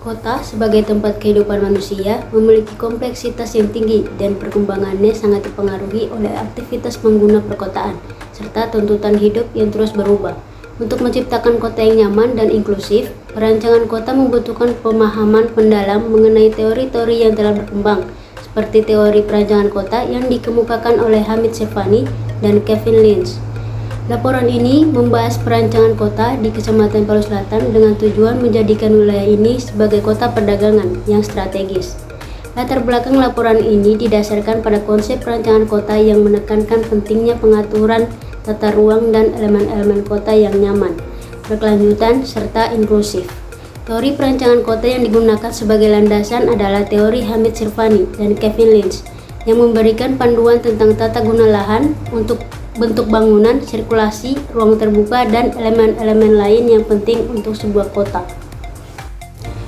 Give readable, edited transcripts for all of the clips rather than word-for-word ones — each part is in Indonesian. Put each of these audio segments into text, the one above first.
Kota sebagai tempat kehidupan manusia memiliki kompleksitas yang tinggi dan perkembangannya sangat dipengaruhi oleh aktivitas pengguna perkotaan, serta tuntutan hidup yang terus berubah. Untuk menciptakan kota yang nyaman dan inklusif, perancangan kota membutuhkan pemahaman mendalam mengenai teori-teori yang telah berkembang, seperti teori perancangan kota yang dikemukakan oleh Hamid Sirvani dan Kevin Lynch. Laporan ini membahas perancangan kota di Kecamatan Palu Selatan dengan tujuan menjadikan wilayah ini sebagai kota perdagangan yang strategis. Latar belakang laporan ini didasarkan pada konsep perancangan kota yang menekankan pentingnya pengaturan tata ruang dan elemen-elemen kota yang nyaman, berkelanjutan, serta inklusif. Teori perancangan kota yang digunakan sebagai landasan adalah teori Hamid Sirvani dan Kevin Lynch yang memberikan panduan tentang tata guna lahan untuk bentuk bangunan, sirkulasi, ruang terbuka, dan elemen-elemen lain yang penting untuk sebuah kota.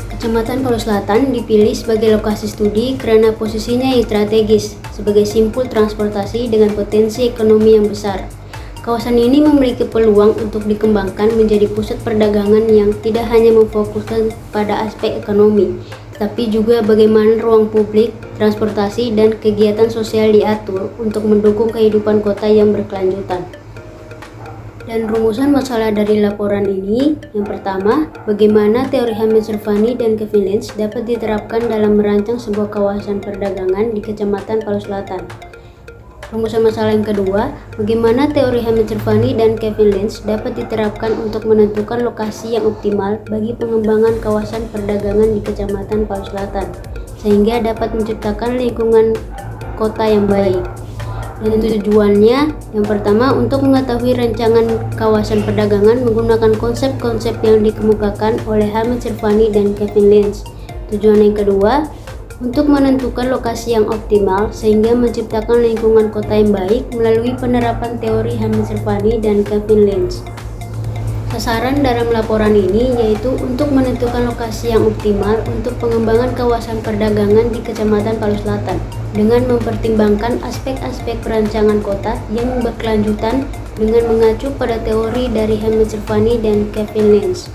Kecamatan Palu Selatan dipilih sebagai lokasi studi karena posisinya yang strategis sebagai simpul transportasi dengan potensi ekonomi yang besar. Kawasan ini memiliki peluang untuk dikembangkan menjadi pusat perdagangan yang tidak hanya memfokuskan pada aspek ekonomi, tapi juga bagaimana ruang publik, transportasi, dan kegiatan sosial diatur untuk mendukung kehidupan kota yang berkelanjutan. Dan rumusan masalah dari laporan ini, yang pertama, bagaimana teori Hamid Sirvani dan Kevin Lynch dapat diterapkan dalam merancang sebuah kawasan perdagangan di Kecamatan Palu Selatan. Rumusan masalah yang kedua, bagaimana teori Hamid Sirvani dan Kevin Lynch dapat diterapkan untuk menentukan lokasi yang optimal bagi pengembangan kawasan perdagangan di Kecamatan Palu Selatan, sehingga dapat menciptakan lingkungan kota yang baik. Dan tujuannya, yang pertama, untuk mengetahui rancangan kawasan perdagangan menggunakan konsep-konsep yang dikemukakan oleh Hamid Sirvani dan Kevin Lynch. Tujuan yang kedua, untuk menentukan lokasi yang optimal sehingga menciptakan lingkungan kota yang baik melalui penerapan teori Hamid Sirvani dan Kevin Lynch. Sasaran dalam laporan ini yaitu untuk menentukan lokasi yang optimal untuk pengembangan kawasan perdagangan di Kecamatan Palu Selatan dengan mempertimbangkan aspek-aspek perancangan kota yang berkelanjutan dengan mengacu pada teori dari Hamid Sirvani dan Kevin Lynch.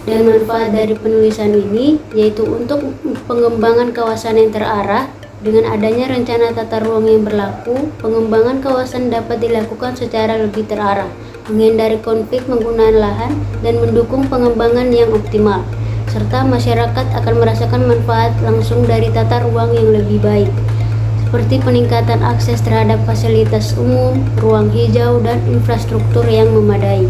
Dan manfaat dari penulisan ini yaitu untuk pengembangan kawasan yang terarah. Dengan adanya rencana tata ruang yang berlaku, pengembangan kawasan dapat dilakukan secara lebih terarah, menghindari konflik penggunaan lahan, dan mendukung pengembangan yang optimal, serta masyarakat akan merasakan manfaat langsung dari tata ruang yang lebih baik, seperti peningkatan akses terhadap fasilitas umum, ruang hijau, dan infrastruktur yang memadai.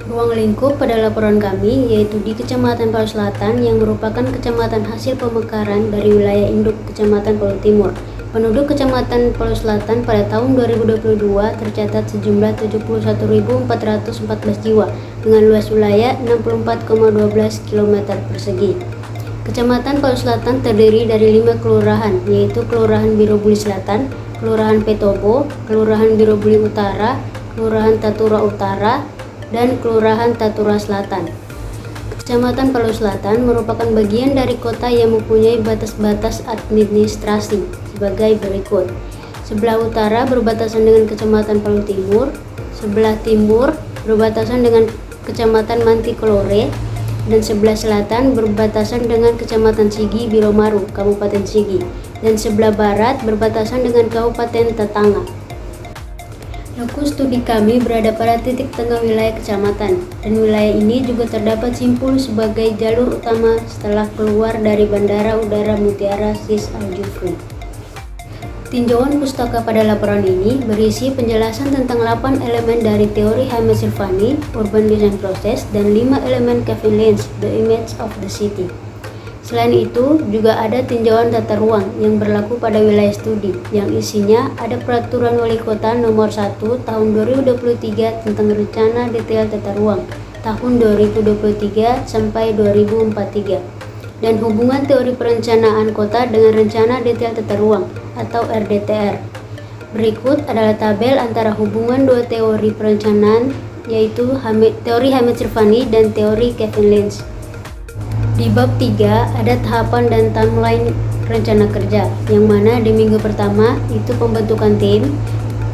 Ruang lingkup pada laporan kami yaitu di Kecamatan Palu Selatan yang merupakan kecamatan hasil pemekaran dari wilayah induk Kecamatan Palu Timur. Penduduk Kecamatan Palu Selatan pada tahun 2022 tercatat sejumlah 71.414 jiwa dengan luas wilayah 64,12 km persegi. Kecamatan Palu Selatan terdiri dari 5 kelurahan yaitu Kelurahan Birobuli Selatan, Kelurahan Petobo, Kelurahan Birobuli Utara, Kelurahan Tatura Utara, dan Kelurahan Tatura Selatan. Kecamatan Palu Selatan merupakan bagian dari kota yang mempunyai batas-batas administrasi sebagai berikut. Sebelah utara berbatasan dengan Kecamatan Palu Timur, sebelah timur berbatasan dengan Kecamatan Mantikelore, dan sebelah selatan berbatasan dengan Kecamatan Sigi Biromaru, Kabupaten Sigi, dan sebelah barat berbatasan dengan Kabupaten Tatanga. Lokus studi kami berada pada titik tengah wilayah kecamatan, dan wilayah ini juga terdapat simpul sebagai jalur utama setelah keluar dari Bandara Udara Mutiara Sis Al Jufri. Tinjauan pustaka pada laporan ini berisi penjelasan tentang 8 elemen dari teori Hamid Sirvani, Urban Design Process, dan 5 elemen Kevin Lynch, The Image of the City. Selain itu, juga ada tinjauan tata ruang yang berlaku pada wilayah studi, yang isinya ada Peraturan Wali Kota Nomor 1 Tahun 2023 tentang Rencana Detail Tata Ruang tahun 2023 sampai 2043, dan hubungan teori perencanaan kota dengan Rencana Detail Tata Ruang atau RDTR. Berikut adalah tabel antara hubungan dua teori perencanaan, yaitu teori Hamid Sirvani dan teori Kevin Lynch. Di bab 3 ada tahapan dan timeline rencana kerja, yang mana di minggu pertama itu pembentukan tim,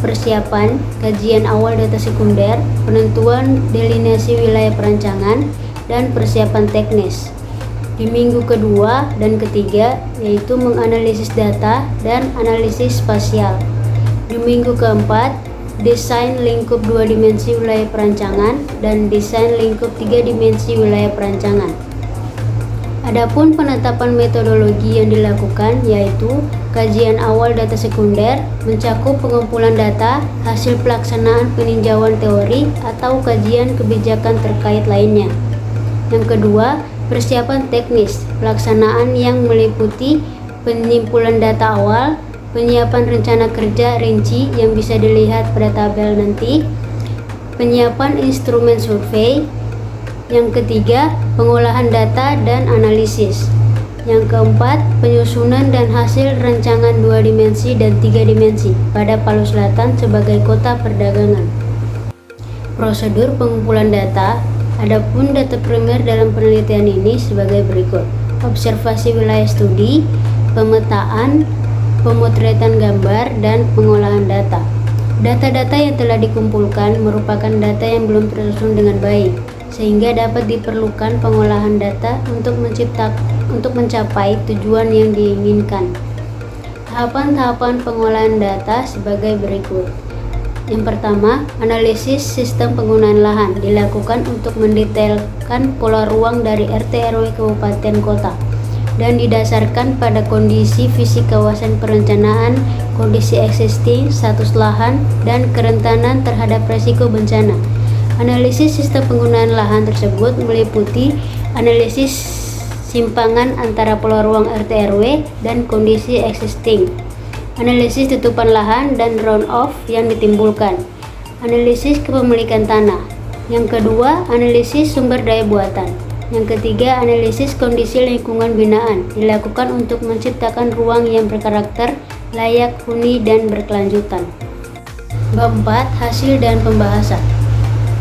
persiapan, kajian awal data sekunder, penentuan delineasi wilayah perancangan, dan persiapan teknis. di minggu kedua dan ketiga, yaitu menganalisis data dan analisis spasial. Di minggu keempat, desain lingkup 2 dimensi wilayah perancangan dan desain lingkup 3 dimensi wilayah perancangan. Adapun penetapan metodologi yang dilakukan yaitu kajian awal data sekunder, mencakup pengumpulan data, hasil pelaksanaan peninjauan teori atau kajian kebijakan terkait lainnya. Yang kedua, persiapan teknis, pelaksanaan yang meliputi penyimpulan data awal, penyiapan rencana kerja rinci yang bisa dilihat pada tabel nanti, penyiapan instrumen survei. Yang ketiga, pengolahan data dan analisis. Yang keempat, penyusunan dan hasil rancangan 2 dimensi dan 3 dimensi pada Palu Selatan sebagai kota perdagangan. Prosedur pengumpulan data. Adapun data primer dalam penelitian ini sebagai berikut: observasi wilayah studi, pemetaan, pemotretan gambar, dan pengolahan data. Data-data yang telah dikumpulkan merupakan data yang belum tersusun dengan baik, sehingga dapat diperlukan pengolahan data untuk mencapai tujuan yang diinginkan. Tahapan-tahapan pengolahan data sebagai berikut. Yang pertama, analisis sistem penggunaan lahan dilakukan untuk mendetailkan pola ruang dari RT/RW kabupaten kota dan didasarkan pada kondisi fisik kawasan perencanaan, kondisi existing, status lahan, dan kerentanan terhadap risiko bencana. Analisis sistem penggunaan lahan tersebut meliputi analisis simpangan antara pola ruang RT/RW dan kondisi existing, analisis tutupan lahan dan runoff yang ditimbulkan, analisis kepemilikan tanah. Yang kedua, analisis sumber daya buatan. Yang ketiga, analisis kondisi lingkungan binaan dilakukan untuk menciptakan ruang yang berkarakter, layak huni, dan berkelanjutan. Bab 4, hasil dan pembahasan.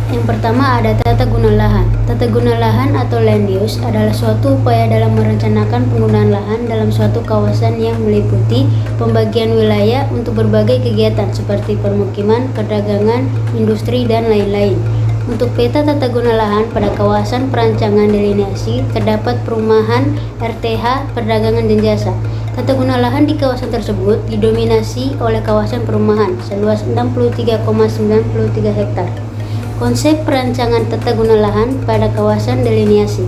Yang pertama ada tata guna lahan. Tata guna lahan atau land use adalah suatu upaya dalam merencanakan penggunaan lahan dalam suatu kawasan yang meliputi pembagian wilayah untuk berbagai kegiatan seperti permukiman, perdagangan, industri, dan lain-lain. Untuk peta tata guna lahan pada kawasan perancangan delineasi terdapat perumahan, RTH, perdagangan, dan jasa. Tata guna lahan di kawasan tersebut didominasi oleh kawasan perumahan seluas 63,93 hektar. Konsep perancangan tata guna lahan pada kawasan delineasi.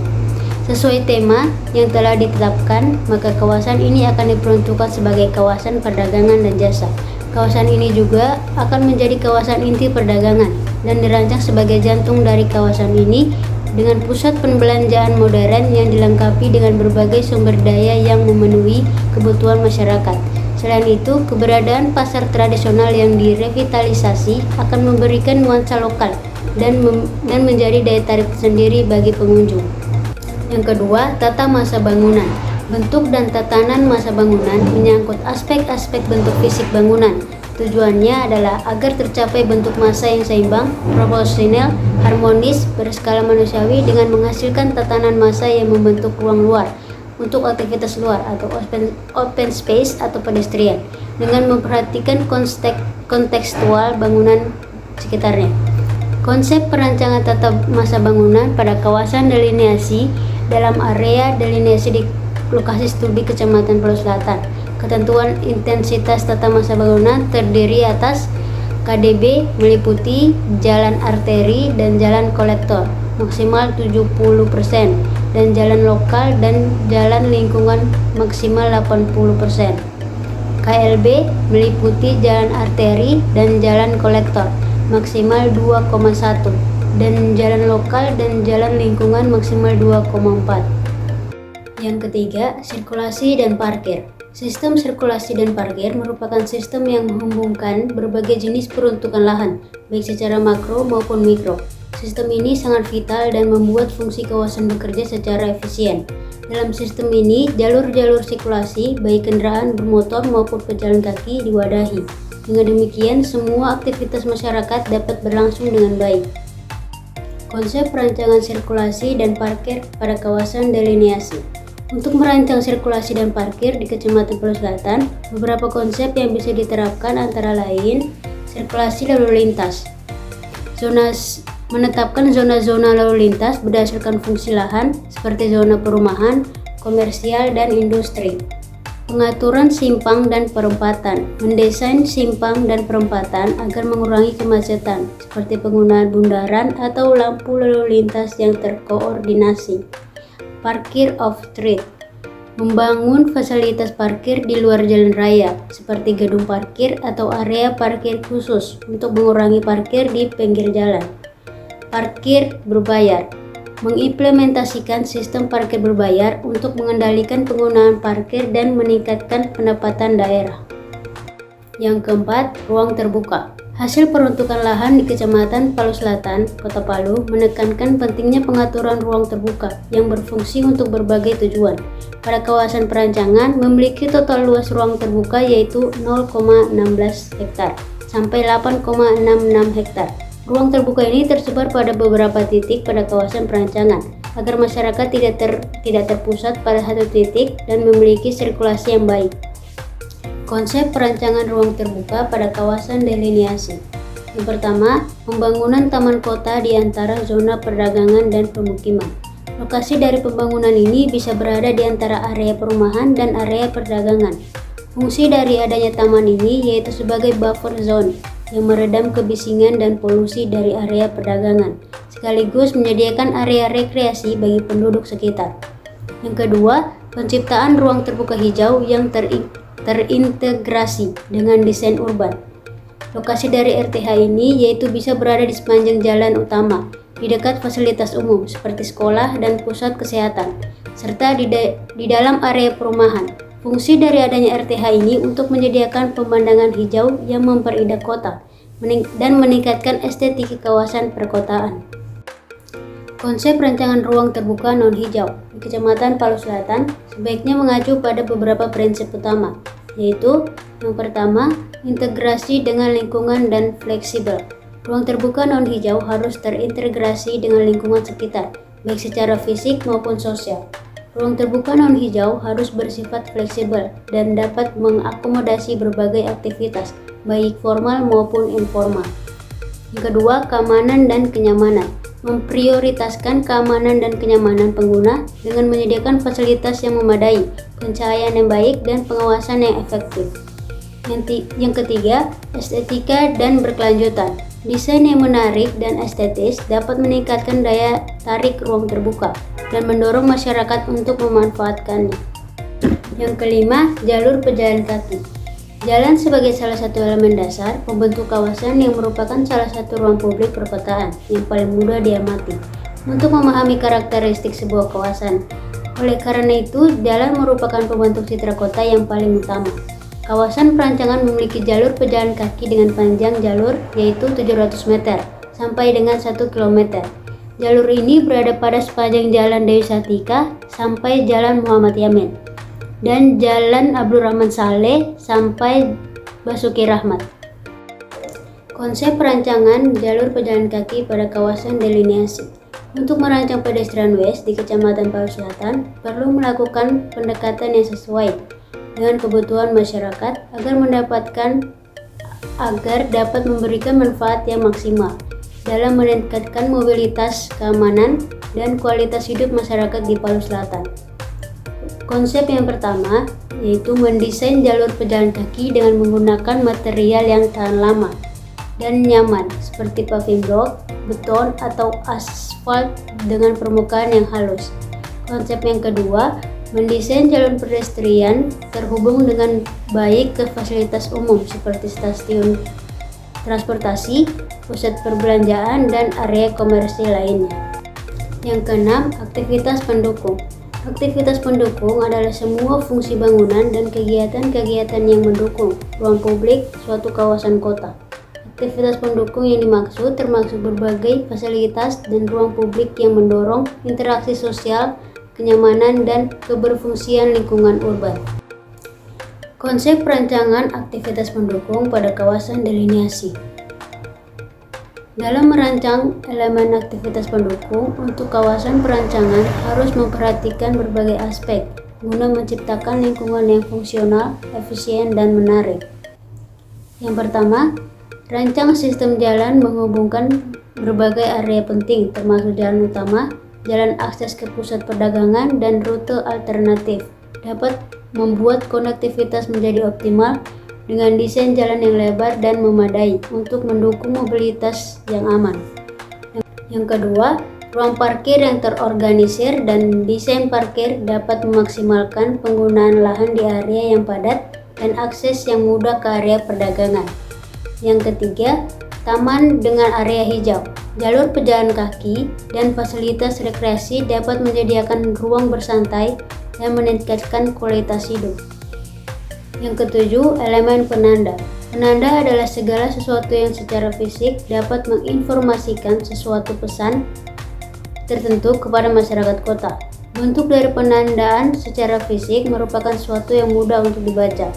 Sesuai tema yang telah ditetapkan, maka kawasan ini akan diperuntukkan sebagai kawasan perdagangan dan jasa. Kawasan ini juga akan menjadi kawasan inti perdagangan dan dirancang sebagai jantung dari kawasan ini dengan pusat pembelanjaan modern yang dilengkapi dengan berbagai sumber daya yang memenuhi kebutuhan masyarakat. Selain itu, keberadaan pasar tradisional yang direvitalisasi akan memberikan nuansa lokal dan menjadi daya tarik tersendiri bagi pengunjung. Yang kedua, tata masa bangunan. Bentuk dan tatanan masa bangunan menyangkut aspek-aspek bentuk fisik bangunan. Tujuannya adalah agar tercapai bentuk massa yang seimbang, proporsional, harmonis, berskala manusiawi dengan menghasilkan tatanan massa yang membentuk ruang luar untuk aktivitas luar atau open space atau pedestrian dengan memperhatikan kontekstual bangunan sekitarnya. Konsep perancangan tata masa bangunan pada kawasan delineasi dalam area delineasi di lokasi studi Kecamatan Palu Selatan. Ketentuan intensitas tata masa bangunan terdiri atas KDB meliputi jalan arteri dan jalan kolektor maksimal 70% dan jalan lokal dan jalan lingkungan maksimal 80%. KLB meliputi jalan arteri dan jalan kolektor maksimal 2,1 dan jalan lokal dan jalan lingkungan maksimal 2,4. Yang ketiga, sirkulasi dan parkir. Sistem sirkulasi dan parkir merupakan sistem yang menghubungkan berbagai jenis peruntukan lahan, baik secara makro maupun mikro. Sistem ini sangat vital dan membuat fungsi kawasan bekerja secara efisien. Dalam sistem ini, jalur-jalur sirkulasi, baik kendaraan bermotor maupun pejalan kaki, diwadahi. Dengan demikian, semua aktivitas masyarakat dapat berlangsung dengan baik. Konsep perancangan sirkulasi dan parkir pada kawasan delineasi. Untuk merancang sirkulasi dan parkir di Kecamatan Palu Selatan, beberapa konsep yang bisa diterapkan antara lain sirkulasi lalu lintas. Menetapkan zona-zona lalu lintas berdasarkan fungsi lahan seperti zona perumahan, komersial, dan industri. Pengaturan simpang dan perempatan. Mendesain simpang dan perempatan agar mengurangi kemacetan, seperti penggunaan bundaran atau lampu lalu lintas yang terkoordinasi. Parkir off-street. Membangun fasilitas parkir di luar jalan raya, seperti gedung parkir atau area parkir khusus untuk mengurangi parkir di pinggir jalan. Parkir berbayar. Mengimplementasikan sistem parkir berbayar untuk mengendalikan penggunaan parkir dan meningkatkan pendapatan daerah. Yang keempat, ruang terbuka. Hasil peruntukan lahan di Kecamatan Palu Selatan, Kota Palu, menekankan pentingnya pengaturan ruang terbuka yang berfungsi untuk berbagai tujuan. Pada kawasan perancangan memiliki total luas ruang terbuka yaitu 0,16 hektar sampai 8,66 hektar. Ruang terbuka ini tersebar pada beberapa titik pada kawasan perancangan agar masyarakat tidak terpusat pada satu titik dan memiliki sirkulasi yang baik. Konsep perancangan ruang terbuka pada kawasan delineasi. Yang pertama, pembangunan taman kota di antara zona perdagangan dan pemukiman. Lokasi dari pembangunan ini bisa berada di antara area perumahan dan area perdagangan. Fungsi dari adanya taman ini yaitu sebagai buffer zone yang meredam kebisingan dan polusi dari area perdagangan, sekaligus menyediakan area rekreasi bagi penduduk sekitar. Yang kedua, penciptaan ruang terbuka hijau yang terintegrasi dengan desain urban. Lokasi dari RTH ini yaitu bisa berada di sepanjang jalan utama, di dekat fasilitas umum seperti sekolah dan pusat kesehatan, serta di dalam area perumahan. Fungsi dari adanya RTH ini untuk menyediakan pemandangan hijau yang memperindah kota dan meningkatkan estetika kawasan perkotaan. Konsep rancangan ruang terbuka non-hijau di Kecamatan Palu Selatan sebaiknya mengacu pada beberapa prinsip utama, yaitu yang pertama, integrasi dengan lingkungan dan fleksibel. Ruang terbuka non-hijau harus terintegrasi dengan lingkungan sekitar, baik secara fisik maupun sosial. Ruang terbuka non-hijau harus bersifat fleksibel dan dapat mengakomodasi berbagai aktivitas, baik formal maupun informal. Yang kedua, keamanan dan kenyamanan. Memprioritaskan keamanan dan kenyamanan pengguna dengan menyediakan fasilitas yang memadai, pencahayaan yang baik, dan pengawasan yang efektif. Yang ketiga, estetika dan berkelanjutan. Desain yang menarik dan estetis dapat meningkatkan daya tarik ruang terbuka dan mendorong masyarakat untuk memanfaatkannya. Yang kelima, jalur pejalan kaki. Jalan sebagai salah satu elemen dasar pembentuk kawasan yang merupakan salah satu ruang publik perkotaan yang paling mudah diamati untuk memahami karakteristik sebuah kawasan. Oleh karena itu, jalan merupakan pembentuk citra kota yang paling utama. Kawasan perancangan memiliki jalur pejalan kaki dengan panjang jalur yaitu 700 meter sampai dengan 1 km. Jalur ini berada pada sepanjang Jalan Dewi Sartika sampai Jalan Muhammad Yamin dan Jalan Abdurrahman Saleh sampai Basuki Rahmat. Konsep perancangan jalur pejalan kaki pada kawasan delineasi. Untuk merancang pedestrian ways di Kecamatan Palu Selatan, perlu melakukan pendekatan yang sesuai dengan kebutuhan masyarakat agar dapat memberikan manfaat yang maksimal dalam meningkatkan mobilitas, keamanan, dan kualitas hidup masyarakat di Palu Selatan. Konsep yang pertama yaitu mendesain jalur pejalan kaki dengan menggunakan material yang tahan lama dan nyaman seperti paving block, beton, atau aspal dengan permukaan yang halus. Konsep yang kedua, mendesain jalur pedestrian terhubung dengan baik ke fasilitas umum seperti stasiun transportasi, pusat perbelanjaan, dan area komersil lainnya. Yang keenam, aktivitas pendukung. Aktivitas pendukung adalah semua fungsi bangunan dan kegiatan-kegiatan yang mendukung ruang publik suatu kawasan kota. Aktivitas pendukung yang dimaksud termasuk berbagai fasilitas dan ruang publik yang mendorong interaksi sosial, kenyamanan, dan keberfungsian lingkungan urban. Konsep perancangan aktivitas pendukung pada kawasan delineasi. Dalam merancang elemen aktivitas pendukung untuk kawasan perancangan harus memperhatikan berbagai aspek guna menciptakan lingkungan yang fungsional, efisien, dan menarik. Yang pertama, rancang sistem jalan menghubungkan berbagai area penting termasuk jalan utama, jalan akses ke pusat perdagangan, dan rute alternatif. Dapat membuat konektivitas menjadi optimal dengan desain jalan yang lebar dan memadai untuk mendukung mobilitas yang aman. Yang kedua, ruang parkir yang terorganisir dan desain parkir dapat memaksimalkan penggunaan lahan di area yang padat dan akses yang mudah ke area perdagangan. Yang ketiga, taman dengan area hijau, jalur pejalan kaki, dan fasilitas rekreasi dapat menyediakan ruang bersantai dan meningkatkan kualitas hidup. Yang ketujuh, elemen penanda. Penanda adalah segala sesuatu yang secara fisik dapat menginformasikan sesuatu pesan tertentu kepada masyarakat kota. Bentuk dari penandaan secara fisik merupakan sesuatu yang mudah untuk dibaca.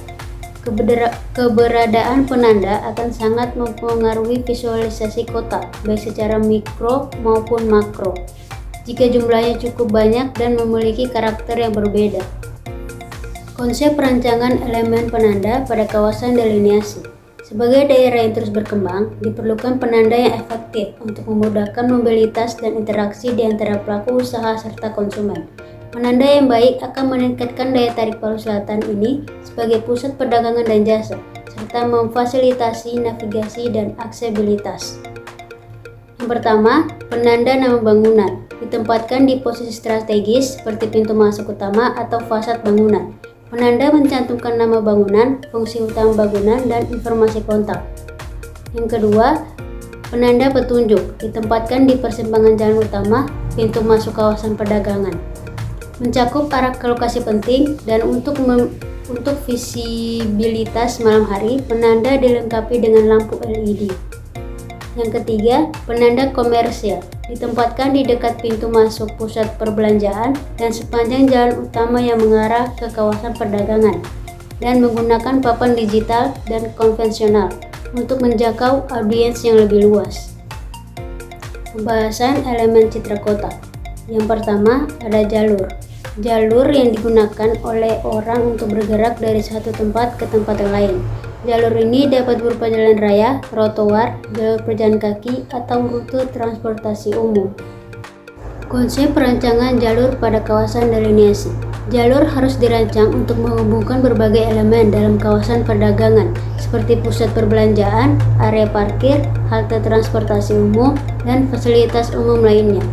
Keberadaan penanda akan sangat mempengaruhi visualisasi kota, baik secara mikro maupun makro, jika jumlahnya cukup banyak dan memiliki karakter yang berbeda. Konsep perancangan elemen penanda pada kawasan delineasi. Sebagai daerah yang terus berkembang, diperlukan penanda yang efektif untuk memudahkan mobilitas dan interaksi di antara pelaku usaha serta konsumen. Penanda yang baik akan meningkatkan daya tarik Palu Selatan ini sebagai pusat perdagangan dan jasa, serta memfasilitasi navigasi dan aksesibilitas. Yang pertama, penanda nama bangunan ditempatkan di posisi strategis seperti pintu masuk utama atau fasad bangunan. Penanda mencantumkan nama bangunan, fungsi utama bangunan, dan informasi kontak. Yang kedua, penanda petunjuk ditempatkan di persimpangan jalan utama, pintu masuk kawasan perdagangan. Mencakup arah ke lokasi penting dan untuk visibilitas malam hari, penanda dilengkapi dengan lampu LED. Yang ketiga, penanda komersial ditempatkan di dekat pintu masuk pusat perbelanjaan dan sepanjang jalan utama yang mengarah ke kawasan perdagangan, dan menggunakan papan digital dan konvensional untuk menjangkau audiens yang lebih luas. Pembahasan elemen citra kota. Yang pertama, ada jalur. Jalur yang digunakan oleh orang untuk bergerak dari satu tempat ke tempat yang lain. Jalur ini dapat berupa jalan raya, trotoar, jalur pejalan kaki, atau rute transportasi umum. Konsep perancangan jalur pada kawasan delineasi. Jalur harus dirancang untuk menghubungkan berbagai elemen dalam kawasan perdagangan, seperti pusat perbelanjaan, area parkir, halte transportasi umum, dan fasilitas umum lainnya.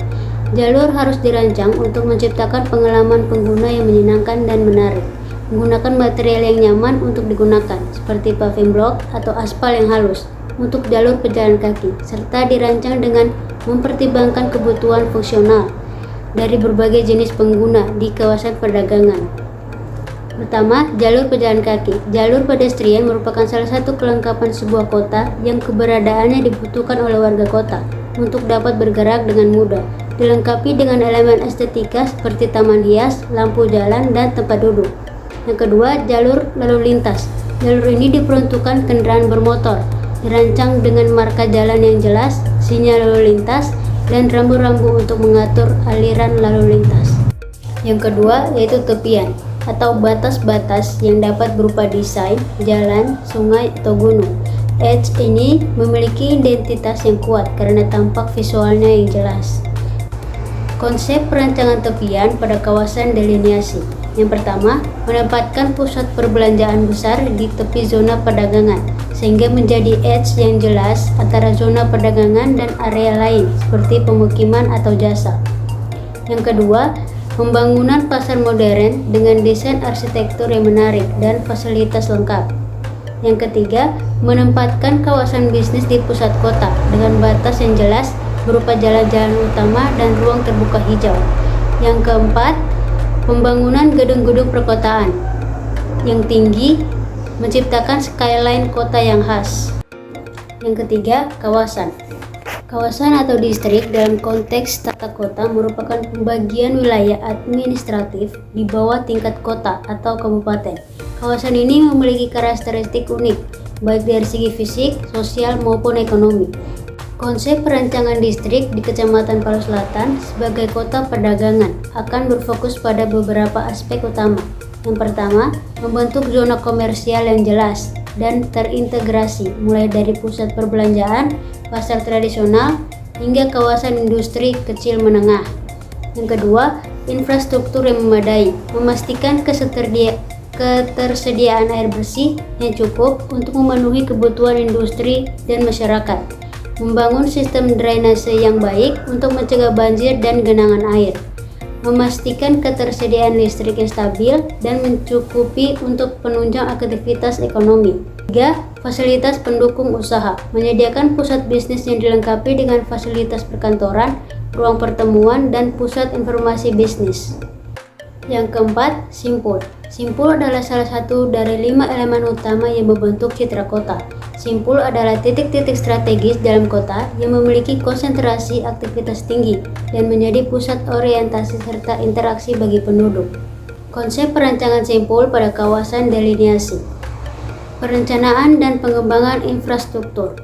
Jalur harus dirancang untuk menciptakan pengalaman pengguna yang menyenangkan dan menarik, menggunakan material yang nyaman untuk digunakan, seperti paving block atau aspal yang halus, untuk jalur pejalan kaki, serta dirancang dengan mempertimbangkan kebutuhan fungsional dari berbagai jenis pengguna di kawasan perdagangan. Pertama, jalur pejalan kaki. Jalur pedestrian merupakan salah satu kelengkapan sebuah kota yang keberadaannya dibutuhkan oleh warga kota untuk dapat bergerak dengan mudah, dilengkapi dengan elemen estetika seperti taman hias, lampu jalan, dan tempat duduk. Yang kedua, jalur lalu lintas. Jalur ini diperuntukkan kendaraan bermotor, dirancang dengan marka jalan yang jelas, sinyal lalu lintas, dan rambu-rambu untuk mengatur aliran lalu lintas. Yang kedua, yaitu tepian atau batas-batas yang dapat berupa desain, jalan, sungai, atau gunung. Edge ini memiliki identitas yang kuat karena tampak visualnya yang jelas. Konsep perancangan tepian pada kawasan delineasi. Yang pertama, menempatkan pusat perbelanjaan besar di tepi zona perdagangan, sehingga menjadi edge yang jelas antara zona perdagangan dan area lain, seperti pemukiman atau jasa. Yang kedua, pembangunan pasar modern dengan desain arsitektur yang menarik dan fasilitas lengkap. Yang ketiga, menempatkan kawasan bisnis di pusat kota dengan batas yang jelas berupa jalan-jalan utama dan ruang terbuka hijau. Yang keempat, pembangunan gedung-gedung perkotaan yang tinggi menciptakan skyline kota yang khas. Yang ketiga, kawasan. Kawasan atau distrik dalam konteks tata kota merupakan pembagian wilayah administratif di bawah tingkat kota atau kabupaten. Kawasan ini memiliki karakteristik unik, baik dari segi fisik, sosial, maupun ekonomi. Konsep perancangan distrik di Kecamatan Palu Selatan sebagai kota perdagangan akan berfokus pada beberapa aspek utama. Yang pertama, membentuk zona komersial yang jelas dan terintegrasi, mulai dari pusat perbelanjaan, pasar tradisional, hingga kawasan industri kecil menengah. Yang kedua, infrastruktur yang memadai, memastikan ketersediaan air bersih yang cukup untuk memenuhi kebutuhan industri dan masyarakat. Membangun sistem drainase yang baik untuk mencegah banjir dan genangan air. Memastikan ketersediaan listrik yang stabil dan mencukupi untuk penunjang aktivitas ekonomi. 3. Fasilitas pendukung usaha, menyediakan pusat bisnis yang dilengkapi dengan fasilitas perkantoran, ruang pertemuan, dan pusat informasi bisnis. Yang keempat, simpul. Simpul adalah salah satu dari 5 elemen utama yang membentuk citra kota. Simpul adalah titik-titik strategis dalam kota yang memiliki konsentrasi aktivitas tinggi dan menjadi pusat orientasi serta interaksi bagi penduduk. Konsep perancangan simpul pada kawasan delineasi. Perencanaan dan pengembangan infrastruktur.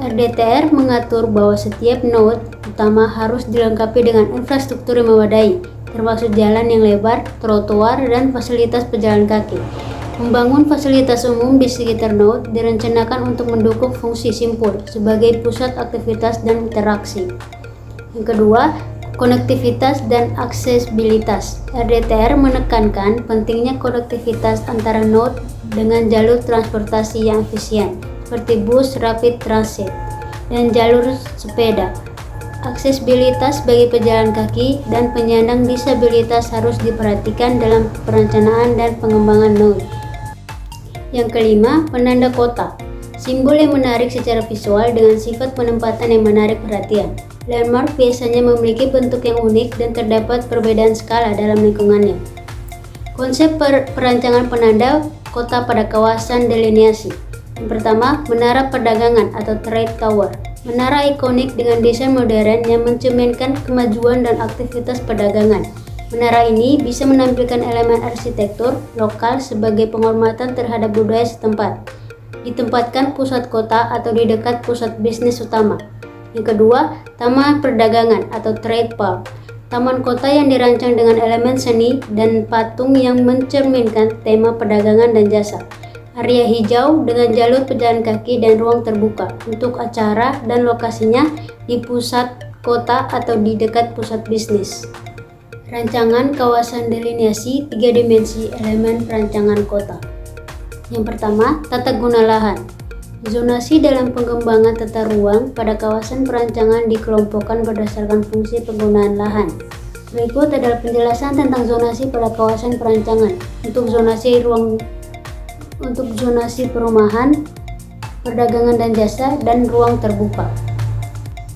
RDTR mengatur bahwa setiap node utama harus dilengkapi dengan infrastruktur yang memadai, termasuk jalan yang lebar, trotoar, dan fasilitas pejalan kaki. Membangun fasilitas umum di sekitar node direncanakan untuk mendukung fungsi simpul sebagai pusat aktivitas dan interaksi. Yang kedua, konektivitas dan aksesibilitas. RDTR menekankan pentingnya konektivitas antara node dengan jalur transportasi yang efisien, seperti bus rapid transit dan jalur sepeda. Aksesibilitas bagi pejalan kaki dan penyandang disabilitas harus diperhatikan dalam perencanaan dan pengembangan node. Yang kelima, penanda kota. Simbol yang menarik secara visual dengan sifat penempatan yang menarik perhatian. Landmark biasanya memiliki bentuk yang unik dan terdapat perbedaan skala dalam lingkungannya. Konsep perancangan penanda kota pada kawasan delineasi. Yang pertama, menara perdagangan atau trade tower. Menara ikonik dengan desain modern yang mencerminkan kemajuan dan aktivitas perdagangan. Menara ini bisa menampilkan elemen arsitektur lokal sebagai penghormatan terhadap budaya setempat. Ditempatkan pusat kota atau di dekat pusat bisnis utama. Yang kedua, taman perdagangan atau trade park. Taman kota yang dirancang dengan elemen seni dan patung yang mencerminkan tema perdagangan dan jasa. Area hijau dengan jalur pejalan kaki dan ruang terbuka untuk acara dan lokasinya di pusat kota atau di dekat pusat bisnis. Rancangan kawasan delineasi 3 dimensi elemen perancangan kota. Yang pertama, tata guna lahan. Zonasi dalam pengembangan tata ruang pada kawasan perancangan dikelompokkan berdasarkan fungsi penggunaan lahan. Berikut adalah penjelasan tentang zonasi pada kawasan perancangan. Untuk zonasi perumahan, perdagangan dan jasa, dan ruang terbuka.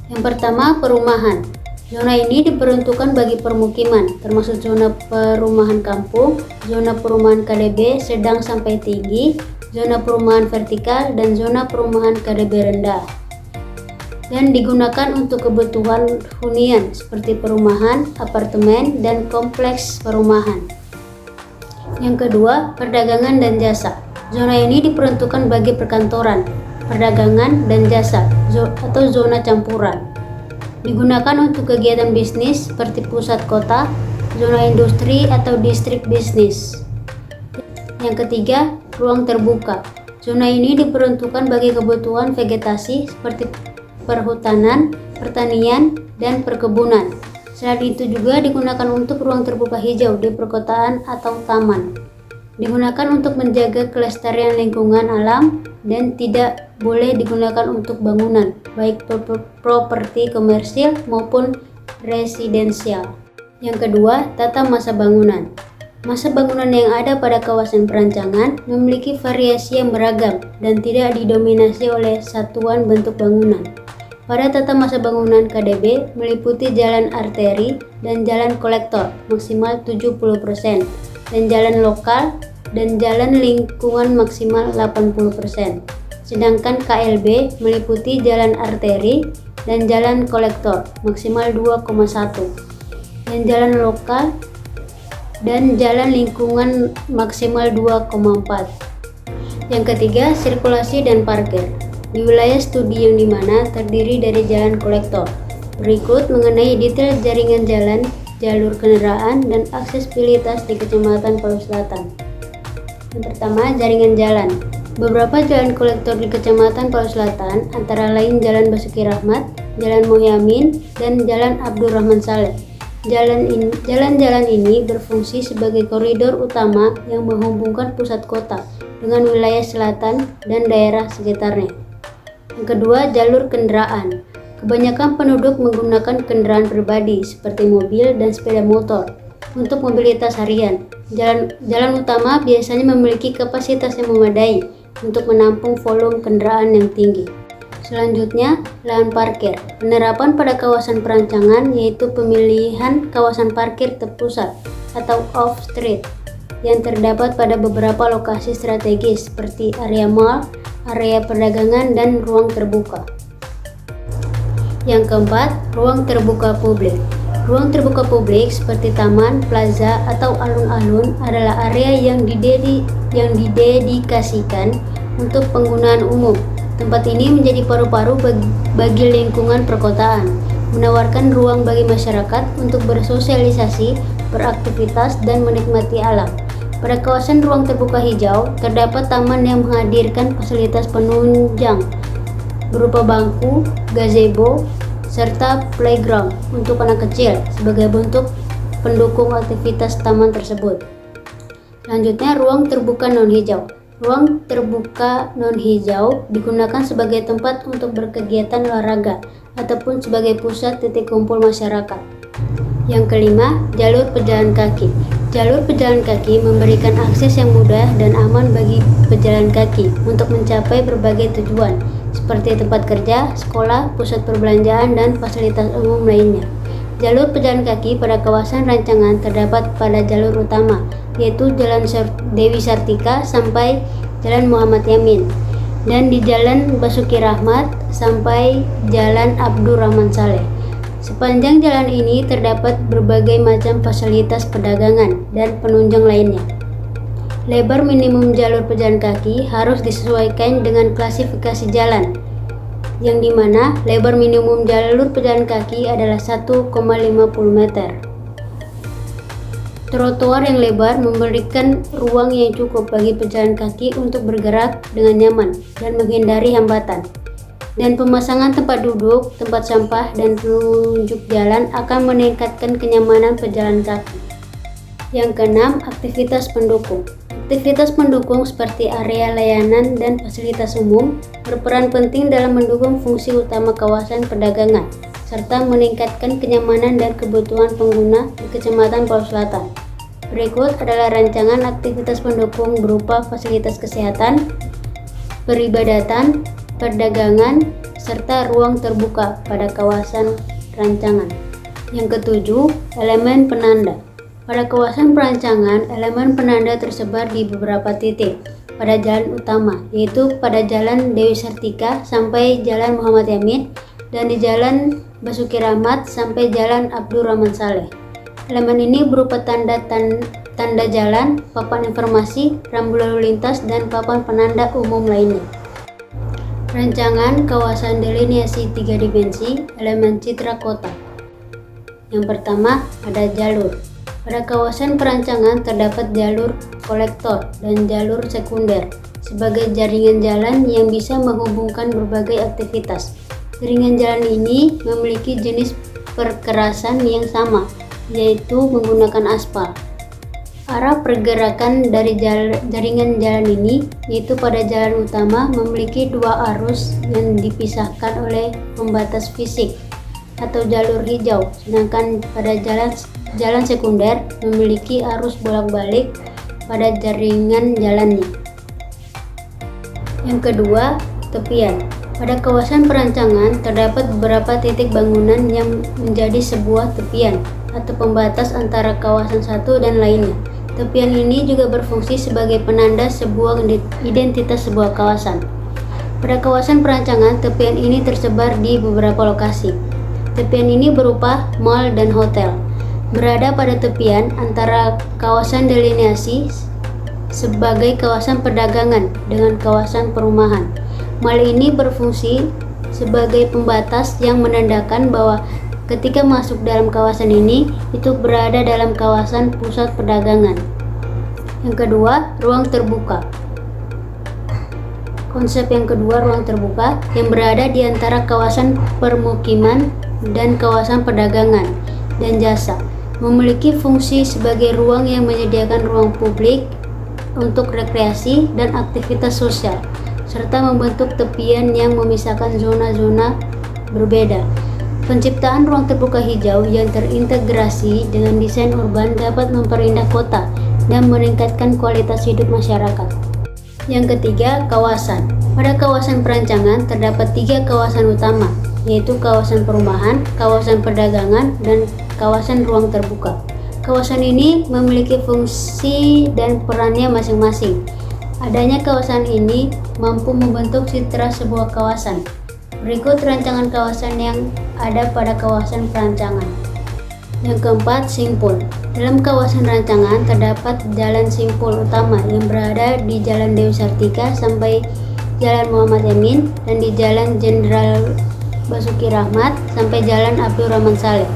Yang pertama, perumahan. Zona ini diperuntukkan bagi permukiman, termasuk zona perumahan kampung, zona perumahan KDB sedang sampai tinggi, zona perumahan vertikal, dan zona perumahan KDB rendah. Dan digunakan untuk kebutuhan hunian seperti perumahan, apartemen, dan kompleks perumahan. Yang kedua, perdagangan dan jasa. Zona ini diperuntukkan bagi perkantoran, perdagangan, dan jasa atau zona campuran. Digunakan untuk kegiatan bisnis seperti pusat kota, zona industri, atau distrik bisnis. Yang ketiga, ruang terbuka. Zona ini diperuntukkan bagi kebutuhan vegetasi seperti perhutanan, pertanian, dan perkebunan. Selain itu juga digunakan untuk ruang terbuka hijau di perkotaan atau taman. Digunakan untuk menjaga kelestarian lingkungan alam dan tidak boleh digunakan untuk bangunan, baik properti komersil maupun residensial. Yang kedua, tata masa bangunan. Masa bangunan yang ada pada kawasan perancangan memiliki variasi yang beragam dan tidak didominasi oleh satuan bentuk bangunan. Pada tata masa bangunan KDB meliputi jalan arteri dan jalan kolektor maksimal 70%, dan jalan lokal dan jalan lingkungan maksimal 80%. Sedangkan KLB meliputi jalan arteri dan jalan kolektor maksimal 2,1, dan jalan lokal dan jalan lingkungan maksimal 2,4. Yang ketiga, sirkulasi dan parkir. Di wilayah studi yang dimana terdiri dari jalan kolektor. Berikut mengenai detail jaringan jalan, jalur kendaraan, dan aksesibilitas di Kecamatan Palu Selatan. Yang pertama, jaringan jalan. Beberapa jalan kolektor di Kecamatan Palu Selatan antara lain Jalan Basuki Rahmat, Jalan Mohyamin, dan Jalan Abdurrahman Saleh. Jalan-jalan ini berfungsi sebagai koridor utama yang menghubungkan pusat kota dengan wilayah selatan dan daerah sekitarnya. Yang kedua, jalur kendaraan. Kebanyakan penduduk menggunakan kendaraan pribadi seperti mobil dan sepeda motor untuk mobilitas harian. Jalan utama biasanya memiliki kapasitas yang memadai untuk menampung volume kendaraan yang tinggi. Selanjutnya, lahan parkir. Penerapan pada kawasan perancangan yaitu pemilihan kawasan parkir terpusat atau off-street yang terdapat pada beberapa lokasi strategis seperti area mall, area perdagangan, dan ruang terbuka. Yang keempat, ruang terbuka publik. Ruang terbuka publik seperti taman, plaza, atau alun-alun adalah area yang didedikasikan untuk penggunaan umum. Tempat ini menjadi paru-paru bagi lingkungan perkotaan, menawarkan ruang bagi masyarakat untuk bersosialisasi, beraktivitas, dan menikmati alam. Pada kawasan ruang terbuka hijau, terdapat taman yang menghadirkan fasilitas penunjang berupa bangku, gazebo, serta playground untuk anak kecil sebagai bentuk pendukung aktivitas taman tersebut. Selanjutnya, ruang terbuka non-hijau. Ruang terbuka non-hijau digunakan sebagai tempat untuk berkegiatan olahraga ataupun sebagai pusat titik kumpul masyarakat. Yang kelima, jalur pejalan kaki. Jalur pejalan kaki memberikan akses yang mudah dan aman bagi pejalan kaki untuk mencapai berbagai tujuan seperti tempat kerja, sekolah, pusat perbelanjaan, dan fasilitas umum lainnya. Jalur pejalan kaki pada kawasan rancangan terdapat pada jalur utama, yaitu Jalan Dewi Sartika sampai Jalan Muhammad Yamin, dan di Jalan Basuki Rahmat sampai Jalan Abdurrahman Saleh. Sepanjang jalan ini terdapat berbagai macam fasilitas perdagangan dan penunjang lainnya. Lebar minimum jalur pejalan kaki harus disesuaikan dengan klasifikasi jalan, yang dimana lebar minimum jalur pejalan kaki adalah 1,50 meter. Trotoar yang lebar memberikan ruang yang cukup bagi pejalan kaki untuk bergerak dengan nyaman dan menghindari hambatan. Dan pemasangan tempat duduk, tempat sampah, dan penunjuk jalan akan meningkatkan kenyamanan pejalan kaki. Yang keenam, aktivitas pendukung. Aktivitas pendukung seperti area layanan dan fasilitas umum berperan penting dalam mendukung fungsi utama kawasan perdagangan serta meningkatkan kenyamanan dan kebutuhan pengguna di Kecamatan Palu Selatan. Berikut adalah rancangan aktivitas pendukung berupa fasilitas kesehatan, peribadatan, perdagangan, serta ruang terbuka pada kawasan rancangan. Yang ketujuh, elemen penanda. Pada kawasan perancangan, elemen penanda tersebar di beberapa titik pada jalan utama, yaitu pada Jalan Dewi Sartika sampai Jalan Muhammad Yamin dan di Jalan Basuki Rahmat sampai Jalan Abdurrahman Saleh. Elemen ini berupa tanda jalan, papan informasi, rambu lalu lintas, dan papan penanda umum lainnya. Rancangan kawasan delineasi 3 dimensi, elemen citra kota. Yang pertama, ada jalur. Pada kawasan perancangan terdapat jalur kolektor dan jalur sekunder sebagai jaringan jalan yang bisa menghubungkan berbagai aktivitas. Jaringan jalan ini memiliki jenis perkerasan yang sama, yaitu menggunakan aspal. Arah pergerakan dari jaringan jalan ini, yaitu pada jalan utama memiliki 2 arus yang dipisahkan oleh pembatas fisik atau jalur hijau, sedangkan pada jalan sekunder memiliki arus bolak-balik pada jaringan jalannya. Yang kedua, tepian. Pada kawasan perancangan terdapat beberapa titik bangunan yang menjadi sebuah tepian atau pembatas antara kawasan satu dan lainnya. Tepian ini juga berfungsi sebagai penanda sebuah identitas sebuah kawasan. Pada kawasan perancangan, tepian ini tersebar di beberapa lokasi. Tepian ini berupa mall dan hotel. Berada pada tepian antara kawasan delineasi sebagai kawasan perdagangan dengan kawasan perumahan. Mall ini berfungsi sebagai pembatas yang menandakan bahwa ketika masuk dalam kawasan ini, itu berada dalam kawasan pusat perdagangan. Yang kedua, ruang terbuka. Konsep yang kedua, ruang terbuka, yang berada di antara kawasan permukiman dan kawasan perdagangan dan jasa. memiliki fungsi sebagai ruang yang menyediakan ruang publik untuk rekreasi dan aktivitas sosial, serta membentuk tepian yang memisahkan zona-zona berbeda. Penciptaan ruang terbuka hijau yang terintegrasi dengan desain urban dapat memperindah kota dan meningkatkan kualitas hidup masyarakat. Yang ketiga, kawasan. Pada kawasan perancangan terdapat 3 kawasan utama, yaitu kawasan perumahan, kawasan perdagangan, dan kawasan ruang terbuka. Kawasan ini memiliki fungsi dan perannya masing-masing. Adanya kawasan ini mampu membentuk citra sebuah kawasan. Berikut rancangan kawasan yang ada pada kawasan perancangan. Yang keempat, simpul. Dalam kawasan rancangan terdapat jalan simpul utama yang berada di Jalan Dewi Sartika sampai Jalan Muhammad Yamin dan di Jalan Jenderal Basuki Rahmat sampai Jalan Abdul Rahman Saleh.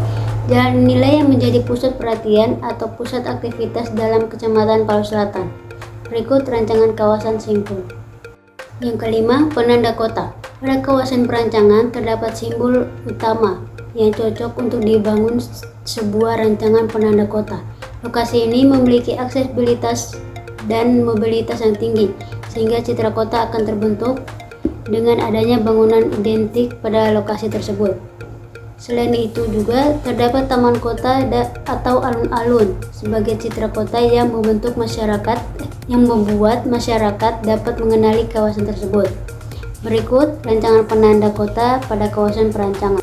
Jalan inilah yang menjadi pusat perhatian atau pusat aktivitas dalam Kecamatan Palu Selatan. Berikut rancangan kawasan simpul. Yang kelima, penanda kota. Pada kawasan perancangan terdapat simbol utama yang cocok untuk dibangun sebuah rancangan penanda kota. Lokasi ini memiliki aksesibilitas dan mobilitas yang tinggi, sehingga citra kota akan terbentuk dengan adanya bangunan identik pada lokasi tersebut. Selain itu juga terdapat taman kota atau alun-alun sebagai citra kota yang membuat masyarakat dapat mengenali kawasan tersebut. Berikut rancangan penanda kota pada kawasan perancangan.